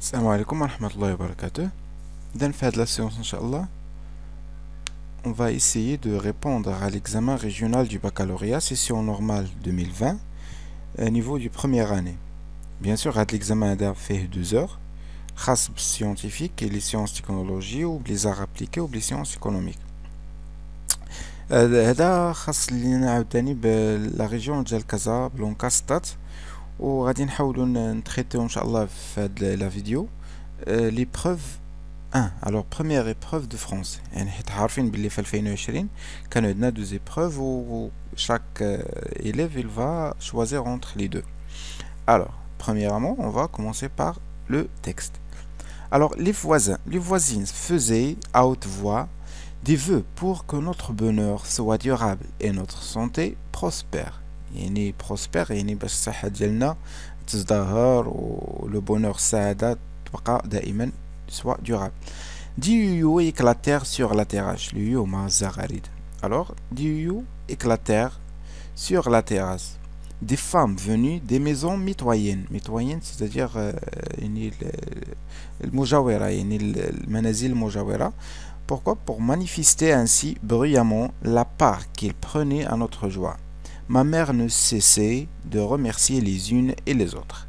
Salam alaikum wa rahmatullahi wa barakatuh. Dans la séance, Inch'Allah, on va essayer de répondre à l'examen régional du baccalauréat, session normale 2020, au niveau du première année. Bien sûr, l'examen a fait 2 heures, khas scientifique et les sciences technologiques ou les arts appliqués ou les sciences économiques. هذا خاص لينا عاوتاني بلا ريجيون ديال كازا بلونكاستات وغادي نحاولوا نتريتيو ان شاء الله في هاد لا فيديو l'épreuve 1. Alors première épreuve de français. يعني حيت عارفين باللي في 2020 كانوا عندنا 2 épreuves où chaque élève il va choisir entre les deux. Alors, premièrement, on va commencer par le texte. Alors, les voisines faisaient à haute voix des vœux pour que notre bonheur soit durable et notre santé prospère. يعني prospère يعني باش الصحة ديالنا تزدهر و le bonheur السعادة تبقى دائما soit durable. Des yoyos éclatèrent sur la terrasse. Le yoyo ma zagharid. Alors, des yoyos éclatèrent sur la terrasse. Des femmes venues des maisons mitoyennes. Mitoyennes, c'est-à-dire le mujawera, le manazil mujawera. Pourquoi? Pour manifester ainsi bruyamment la part qu'ils prenaient à notre joie. Ma mère ne cessait de remercier les unes et les autres.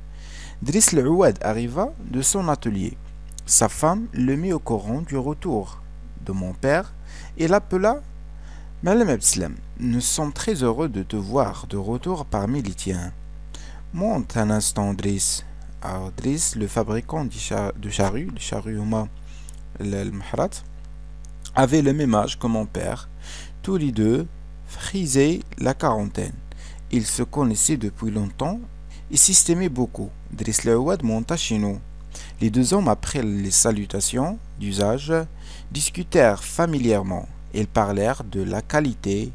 Driss l'Ouad arriva de son atelier. Sa femme le mit au courant du retour de mon père et l'appela Madame Abslam. Nous sommes très heureux de te voir de retour parmi les tiens. Monte un instant, Driss. Alors, Driss, le fabricant de charrues, le charrue Huma al-Mahrat, avait le même âge que mon père. Tous les deux frisaient la quarantaine. Ils se connaissaient depuis longtemps et s'estimaient beaucoup. Driss l'Ouad monta chez nous. Les 2 hommes, après les salutations d'usage, discutèrent familièrement. Ils parlèrent de la qualité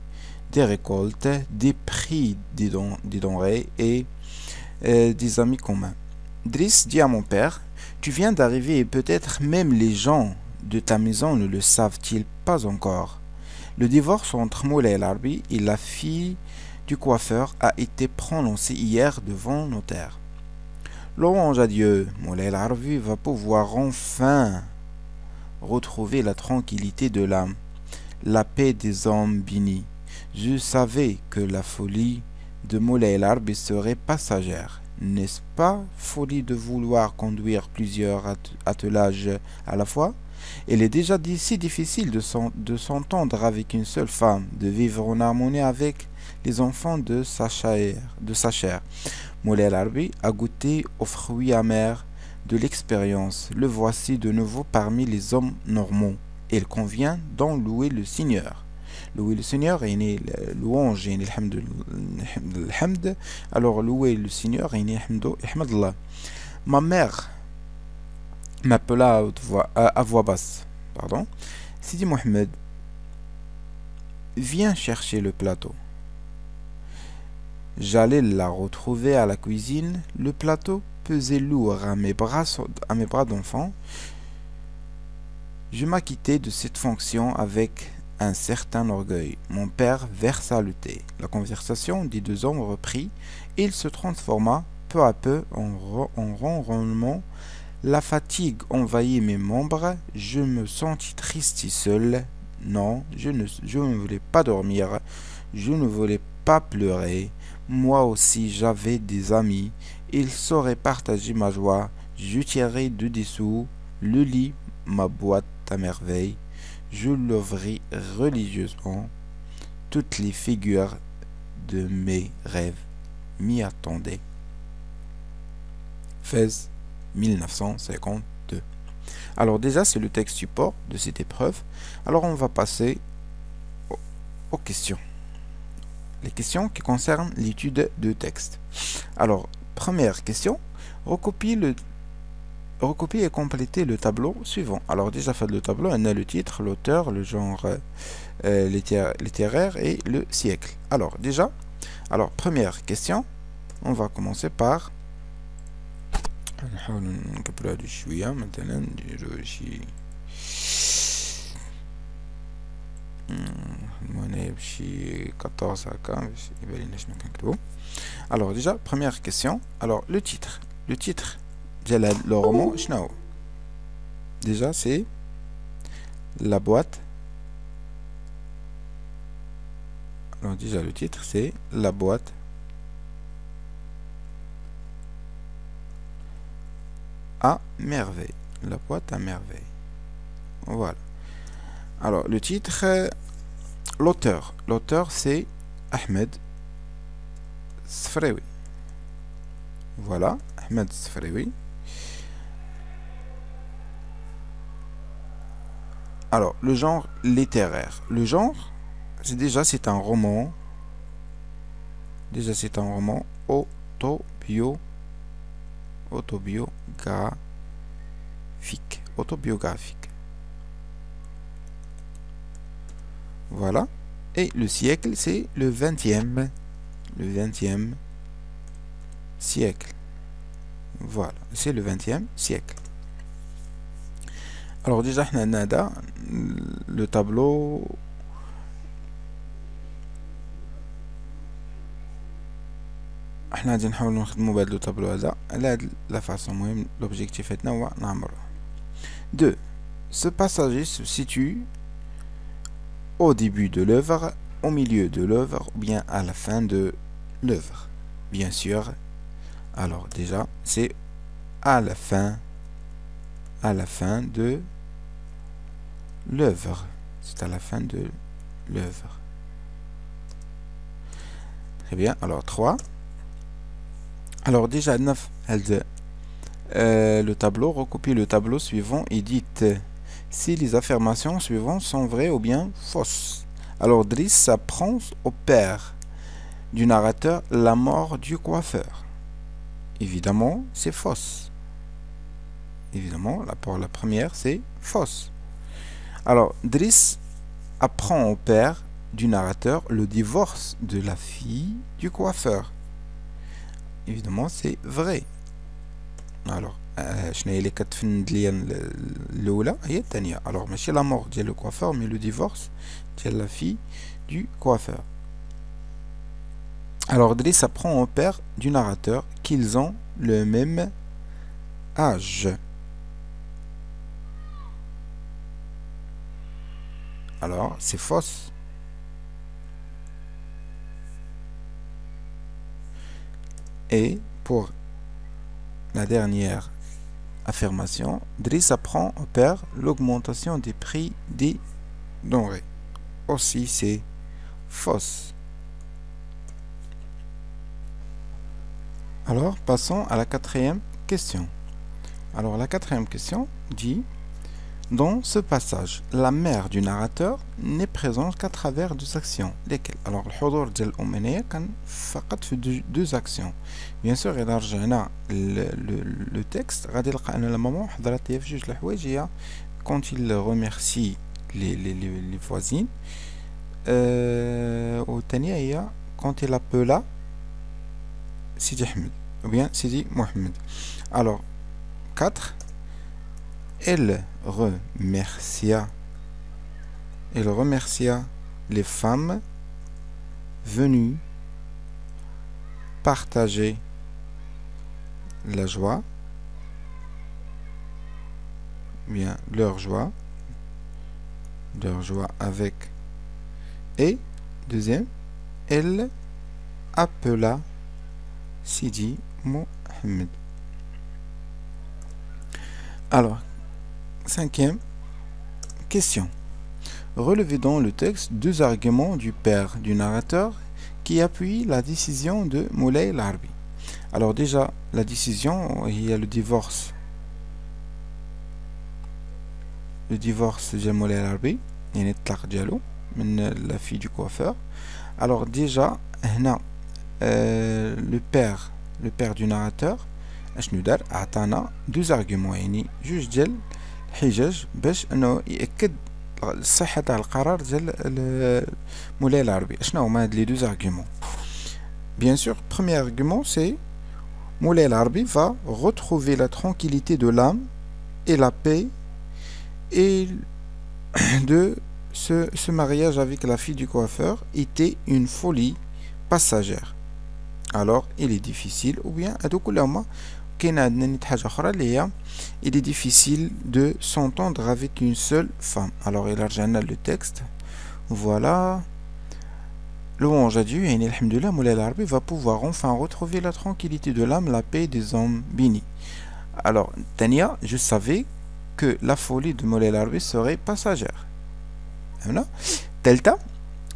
des récoltes, des prix des denrées et des amis communs. Driss dit à mon père, « Tu viens d'arriver et peut-être même les gens de ta maison ne le savent-ils pas encore. Le divorce entre Moulay El Arbi et la fille du coiffeur a été prononcé hier devant notaire. Louange à Dieu, Moulay El Arbi va pouvoir enfin retrouver la tranquillité de l'âme, la paix des hommes bénis. Je savais que la folie de Moulay El Arbi serait passagère. N'est-ce pas folie de vouloir conduire plusieurs attelages à la fois? Il est déjà si difficile de s'entendre avec une seule femme, de vivre en harmonie avec les enfants de sa chair. Moulay El Arbi a goûté aux fruits amers de l'expérience. Le voici de nouveau parmi les hommes normaux. Il convient d'en louer le Seigneur. Louer le Seigneur, il y a louange, il y a hamd. Alors louer le Seigneur, il y a hamdullah. Ma mère m'appela à voix basse. Pardon. Sidi Mohamed, viens chercher le plateau. J'allais la retrouver à la cuisine. Le plateau pesait lourd à mes bras d'enfant. Je m'acquittais de cette fonction avec un certain orgueil. Mon père versa le thé. La conversation des 2 hommes reprit. Il se transforma peu à peu en ronronnement. La fatigue envahit mes membres. Je me sentis triste et seul. Non, je ne voulais pas dormir. Je ne voulais pas pleurer. Moi aussi j'avais des amis. Ils sauraient partager ma joie. Je tirai de dessous le lit, ma boîte à merveille. Je l'ouvris religieusement. Toutes les figures de mes rêves m'y attendaient. Fès 1952. Alors déjà c'est le texte support de cette épreuve. Alors on va passer aux questions. Les questions qui concernent l'étude de texte. Alors, première question, recopier et compléter le tableau suivant. Alors déjà fait le tableau, on a le titre, l'auteur, le genre littéraire et le siècle. Alors déjà, première question, on va commencer par alors déjà première question. Alors le titre le roman, déjà c'est la boîte. Alors déjà le titre c'est la boîte à merveille. La boîte à merveille. Voilà. Alors le titre, l'auteur. L'auteur c'est Ahmed Sfraoui. Voilà, Ahmed Sfraoui. Alors le genre littéraire. Le genre, c'est un roman. Déjà c'est un roman autobiographique. Voilà. Et le siècle, c'est le 20e. Le 20e siècle. Voilà. C'est le 20e siècle. Alors déjà, le tableau. احنا غادي نحاول نخدمو بهذا لو طابلو هذا على هاد لا فاصون. المهم لوبجيكتيف تاعنا هو نعمرو. 2. Ce passager se situe au début de l'œuvre, au milieu de l'œuvre ou bien à la fin de l'œuvre. Bien sûr. Alors déjà, c'est à la fin de l'œuvre. C'est à la fin de l'œuvre. Très bien. Alors 3. Alors déjà 9. Le tableau, recopie le tableau suivant et dites si les affirmations suivantes sont vraies ou bien fausses. Alors Driss apprend au père du narrateur la mort du coiffeur. Évidemment, c'est fausse. Évidemment, pour la première, c'est fausse. Alors, Driss apprend au père du narrateur le divorce de la fille du coiffeur. Évidemment, c'est vrai. Alors, شنو هي اللي كتفند ليا الاولى هي الثانيه. alors ماشي la mort ديال le coiffeur mais le divorce ديال la fille du coiffeur. Alors Driss apprend au père du narrateur qu'ils ont le même âge. Alors c'est fausse. Et pour la dernière affirmation, Driss apprend au père l'augmentation des prix des denrées. Aussi c'est fausse. Alors passons à la quatrième question. Alors la quatrième question dit: dans ce passage, la mère du narrateur n'est présente qu'à travers deux actions. Lesquelles? Alors, le حضور ديال الأم هنايا كان فقط في deux actions. Bien sûr, إذا رجعنا le texte غادي نلقى أن الماما حضرت هي في جوج الحوايج. هي quand il remercie les voisines والثانية هي quand il appela Sidi Ahmed ou bien Sidi Mohamed. Alors, 4. Elle remercia les femmes venues partager la joie, bien leur joie avec. Et deuxième, elle appela Sidi Mohamed. Alors, cinquième question. Relevez dans le texte deux arguments du père du narrateur qui appuient la décision de Moulay Larbi. Alors déjà, la décision, il y a le divorce. Le divorce de Moulay Larbi, il y a la fille du coiffeur. Alors déjà, le père du narrateur اشنو دار؟ عطانا دوز ارغيومون، يعني جوج ديال الحجج باش انه ياكد الصحه تاع القرار ديال مولاي العربي. اشنو هما هاد لي دوز ارغيومون؟ bien sûr, premier argument c'est Moulay العربي va retrouver la tranquillité de l'âme et la paix et de ce mariage avec la fille du coiffeur était une folie passagère. Alors il est difficile ou bien هادو كلهم il est difficile de s'entendre avec une seule femme. Alors il a le texte. Voilà. Louange à Dieu, et alhamdoulilah, Moulay Larbi va pouvoir enfin retrouver la tranquillité de l'âme, la paix des hommes bénis. Alors, Tania, je savais que la folie de Moulay Larbi serait passagère. Delta,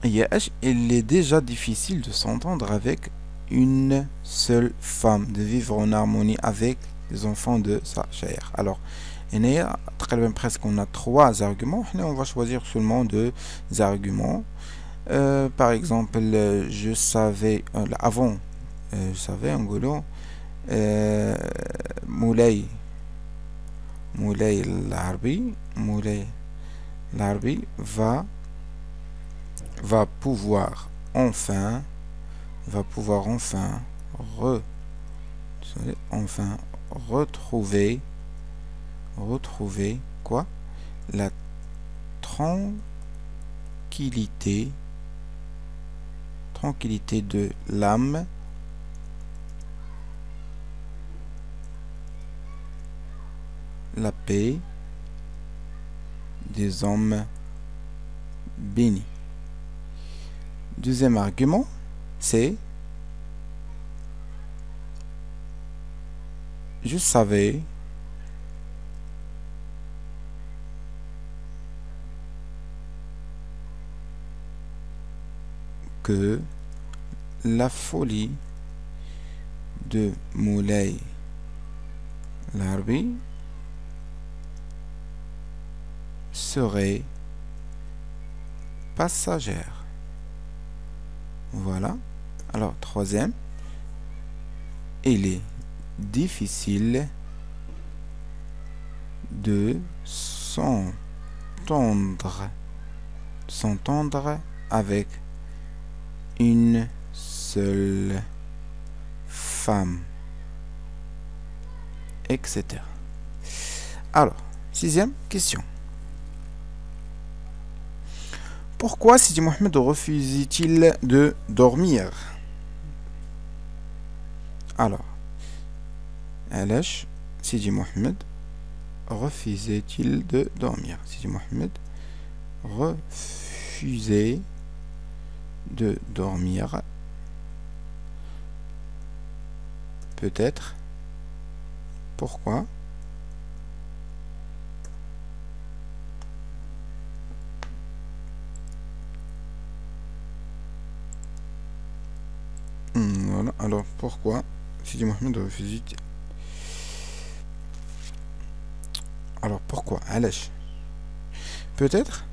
il est déjà difficile de s'entendre avec une seule femme, de vivre en harmonie avec les enfants de sa chair. Alors, presque on a 3 arguments, on va choisir seulement 2 arguments. Par exemple, je savais, avant, je savais, Angoulou, Moulay Larbi va pouvoir enfin retrouver quoi? La tranquillité de l'âme, la paix des hommes bénis. Deuxième argument, c'est je savais que la folie de Moulay Larbi serait passagère. Voilà. Alors, troisième, il est difficile de s'entendre avec une seule femme, etc. Alors, 6e question. Pourquoi Sidi Mohamed refusait-il de dormir? Alors, Sidi Mohamed refusait-il de dormir? Sidi Mohamed refusait de dormir. Peut-être. Pourquoi? Voilà. Alors, pourquoi Sidi Mohamed refusait? Alors, pourquoi? Peut-être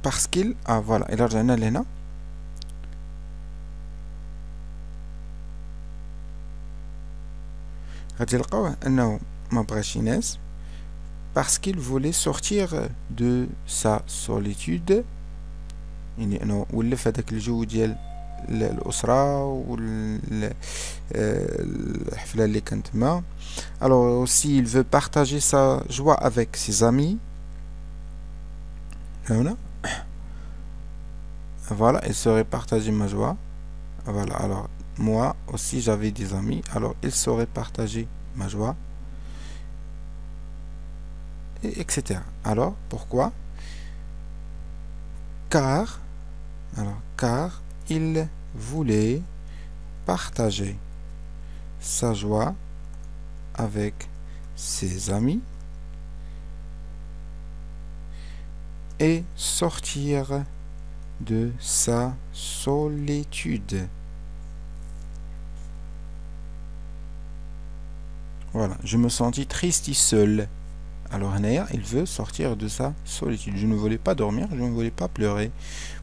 parce qu'il... Ah, voilà. Il a rajouté là. parce qu'il voulait sortir de sa solitude. يعني انه ولف هذاك الجو ديال الاسره والحفله اللي كانت تما. Alors aussi il veut partager sa joie avec ses amis. Voilà, il saurait partager ma joie. Voilà, alors moi aussi j'avais des amis, alors il saurait partager ma joie, et etc. Alors pourquoi? Car il voulait partager sa joie avec ses amis et sortir de sa solitude. Voilà, je me sentis triste et seul. Alors Hanaya, il veut sortir de sa solitude. Je ne voulais pas dormir, je ne voulais pas pleurer.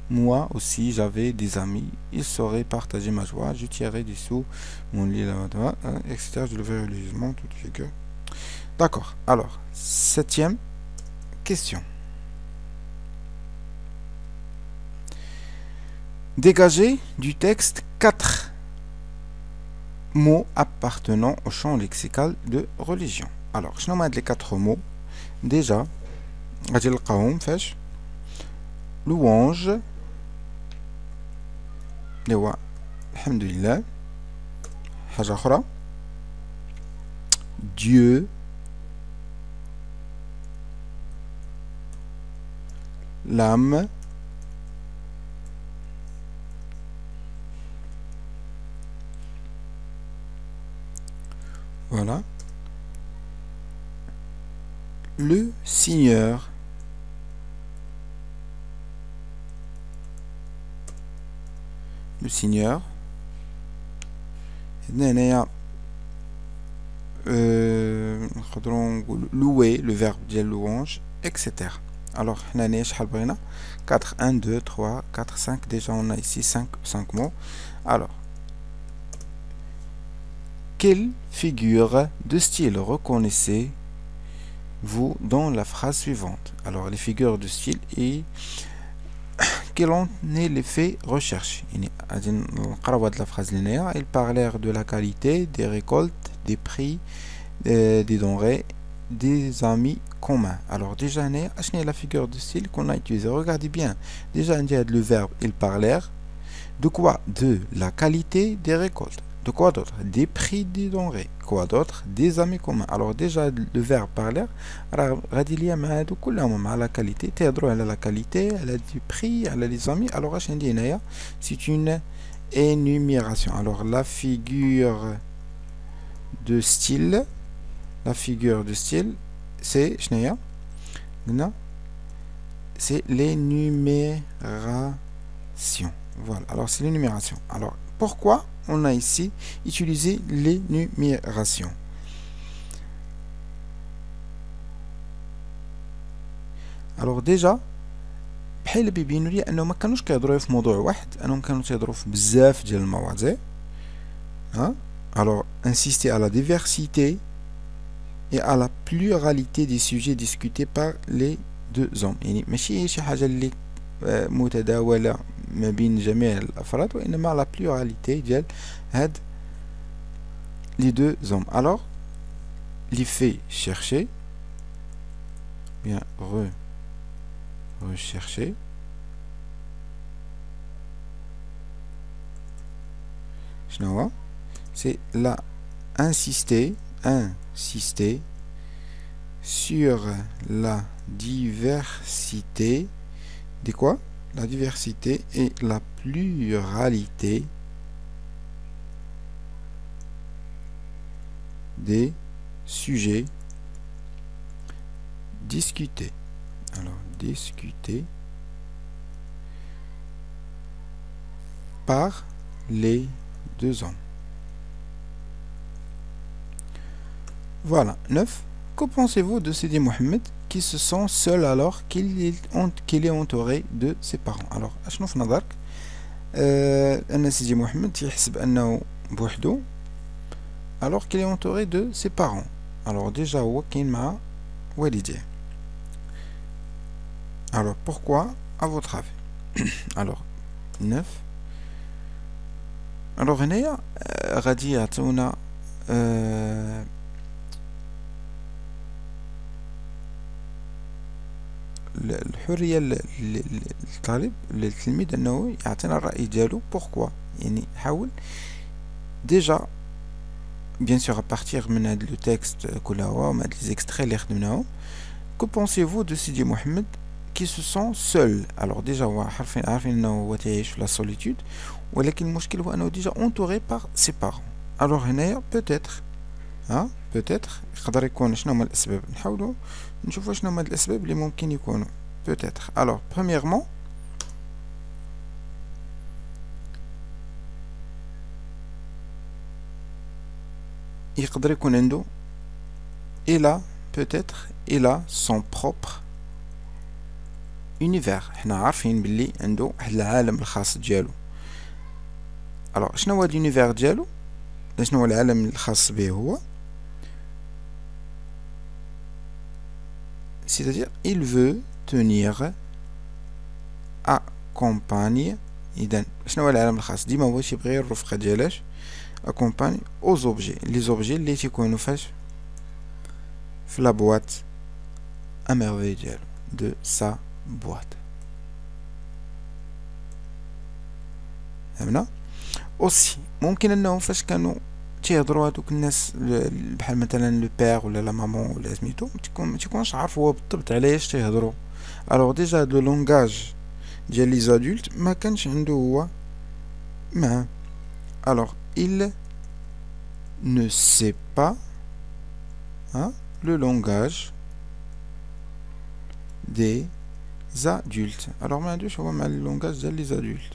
Moi aussi, j'avais des amis. Ils sauraient partager ma joie. Je tirerais des sous, mon lit là-bas, etc. Je le fais religieusement, tout fait que. D'accord. Alors, 7e question. Dégagez du texte 4 mots appartenant au champ lexical de religion. Alors, je nomme les 4 mots. Déjà, louange, alhamdulillah, haja khra, Dieu, l'âme, voilà, le Seigneur, le Seigneur, louer, le verbe de louange, etc. Alors, 4, 1, 2, 3, 4, 5. Déjà, on a ici 5 mots. Alors, quelle figure de style reconnaissez-vous dans la phrase suivante? Alors, les figures de style et quel en est l'effet recherché? Il parlèrent de la qualité, des récoltes, des prix, des denrées, des amis communs. Alors déjà, la figure de style qu'on a utilisée. Regardez bien. Déjà, il y a le verbe ils parlèrent. De quoi? De la qualité des récoltes. De quoi d'autre? Des prix des denrées. Quoi d'autre? Des amis communs. Alors déjà, le verbe parler, la qualité, la qualité, elle a du prix, elle a les amis. Alors, c'est une énumération. Alors, la figure de style, c'est l'énumération. Voilà, alors c'est l'énumération. Alors, pourquoi on a ici utilisé l'énumération? Alors déjà بحال بيبينوا لي انه ما كانوش كيهضروا في موضوع واحد، انهم كانوا تيهضروا في بزاف ديال المواضيع. Alors insister à la diversité et à la pluralité des sujets discutés par les deux hommes. يعني ماشي شي حاجه اللي متداوله ما بين جميع الافراد، وانما la pluralité ديال هاد les deux hommes. Alors l'effet chercher, bien rechercher, c'est là insister sur la diversité de quoi? La diversité et la pluralité des sujets discutés. Alors, discutés par les deux hommes. Voilà. 9. Que pensez-vous de Sidi Mohamed qui se sent seul alors qu'il est entouré de ses parents? Alors, أشنو في نظرك أن سيدي محمد يحسب أنه بوحده alors qu'il est entouré de ses parents? Alors déjà هو كاين مع والديه. Alors pourquoi à votre avis? Alors 9. Alors هنايا غادي يعطيونا الحرية للطالب للتلميذ انه يعطينا الرأي ديالو. pourquoi يعني حاول déjà bien sûr à partir من هاد لو تكست كل هو ومن هاد لي زيكستري اللي خدمناهم. que pensez-vous de Sidi Mohamed qui se sent seul? alors déjà هو عارفين انه هو تعيش في la solitude، ولكن المشكل هو انه déjà entouré par ses parents. alors هنايا peut-être peut-être يقدر يكون شنو هما الاسباب. نحاولوا نشوفوا شنو هما الاسباب اللي ممكن يكونوا peut-être. alors premièrement يقدر يكون عنده il a son propre univers. حنا عارفين باللي عنده واحد العالم الخاص ديالو. alors شنو هو الunivers ديالو؟ شنو هو العالم الخاص به هو؟ c'est-à-dire il veut tenir accompagne. إذن شنو هو العالم الخاص؟ ديما هو تيبغي الرفقة ديالاش accompagne aux objets. les objets اللي تيكونوا فاش في la boîte à merveille ديالو de sa boîte. فهمنا؟ aussi ممكن انهم فاش كانوا تيهضروا هذوك الناس بحال مثلا لو بير ولا لا مامون ولا سميتو متيكونش عارف هو بالضبط علاش تيهضروا. الوغ ديجا هاد لو لونغاج ديال لي زادولت ما كانش عنده هو معاه. الوغ il ne sait pas le langage des adultes. Alors ما عندوش هو مع اللونغاج ديال لي زادولت.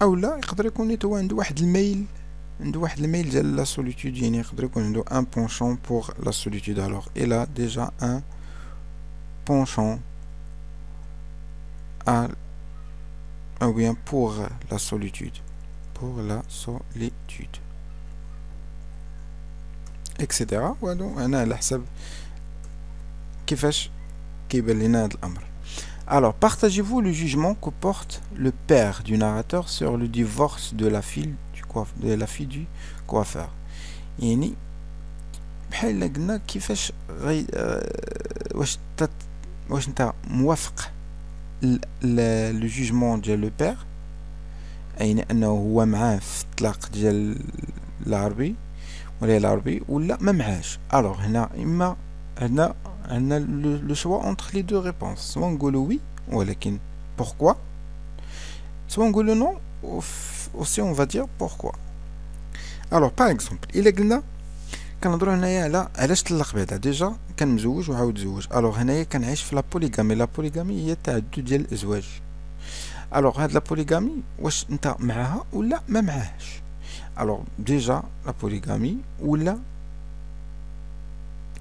او لا يقدر يكون نيت هو عنده واحد الميل ديال لا سوليتود، يعني يقدر يكون عنده ان بونشون بور لا سوليتود. الوغ il a déjà un penchant à ou bien pour la solitude etc. ودونك انا على حسب كيفاش كيبان لينا هذا الامر. Alors, partagez-vous le jugement que porte le père du narrateur sur le divorce de la fille du coiffeur. يعني بحال قلنا كيفاش واش انت موافق لو جوجمون ديال لو بير، يعني انه هو معاه في الطلاق ديال العربي ولا ما معاش. الوغ هنا اما عندنا لو شوا اونتر لي دو ريبونس، سوا نقولوا وي ولكن pourquoi، سوا نقولوا نو aussi on va dire pourquoi. الوغ باغ اكزومبل الا قلنا كنهضروا هنايا على علاش طلق بعدا، ديجا كان مزوج وعاود زوج. الوغ هنايا كنعيش في لا بوليغامي هي التعدد ديال الازواج. الوغ هاد لا بوليغامي واش انت معاها ولا ما معاهش. الوغ ديجا لا بوليغامي ولا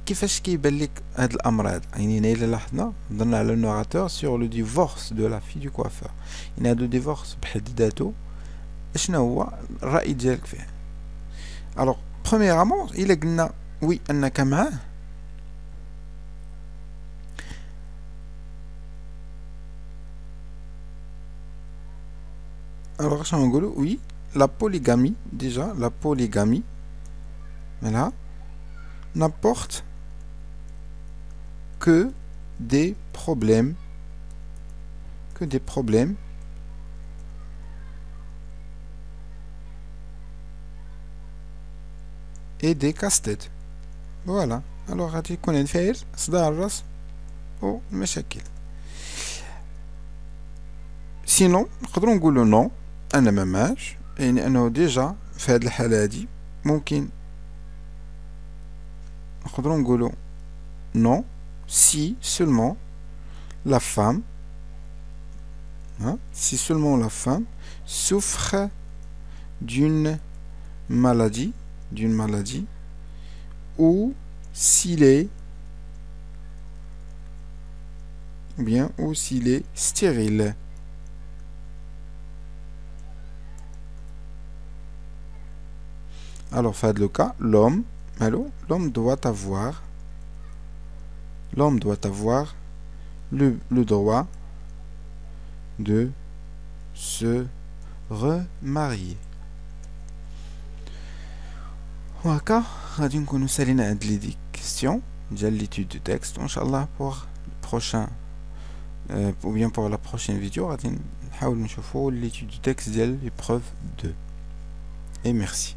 كيفاش كيبان لك هاد الامر هذا، يعني هنا الا لاحظنا هضرنا على الناراتور سور لو ديفورس دو لا في دو كوافور، يعني هادو ديفورس بحد ذاته اشنا هو الراي ديالك فيه. الوغ برومييرمون الا قلنا وي انك معاه، الوغ اش نقولوا وي لا بوليغامي، ديجا لا بوليغامي مالها n'apporte que des problèmes et des casse-têtes. Voilà. alors غادي يكون عندي فيها صداع الراس ومشاكل. سينو نقدروا نقولوا نو انا ما معاش، يعني انه ديجا في هذه الحاله هذه ممكن نقدروا نقولوا non si seulement la femme souffre d'une maladie ou s'il est stérile. Alors, fait le cas, l'homme doit avoir le droit de se remarier. وهكا غادي نكونو سالينا هاد لي كيستيون ديال ليتود دو تكست، وان شاء الله بور بروشان ou bien pour la prochaine vidéo غادي نحاول نشوفو ليتود دو تكست ديال l'épreuve 2. et merci.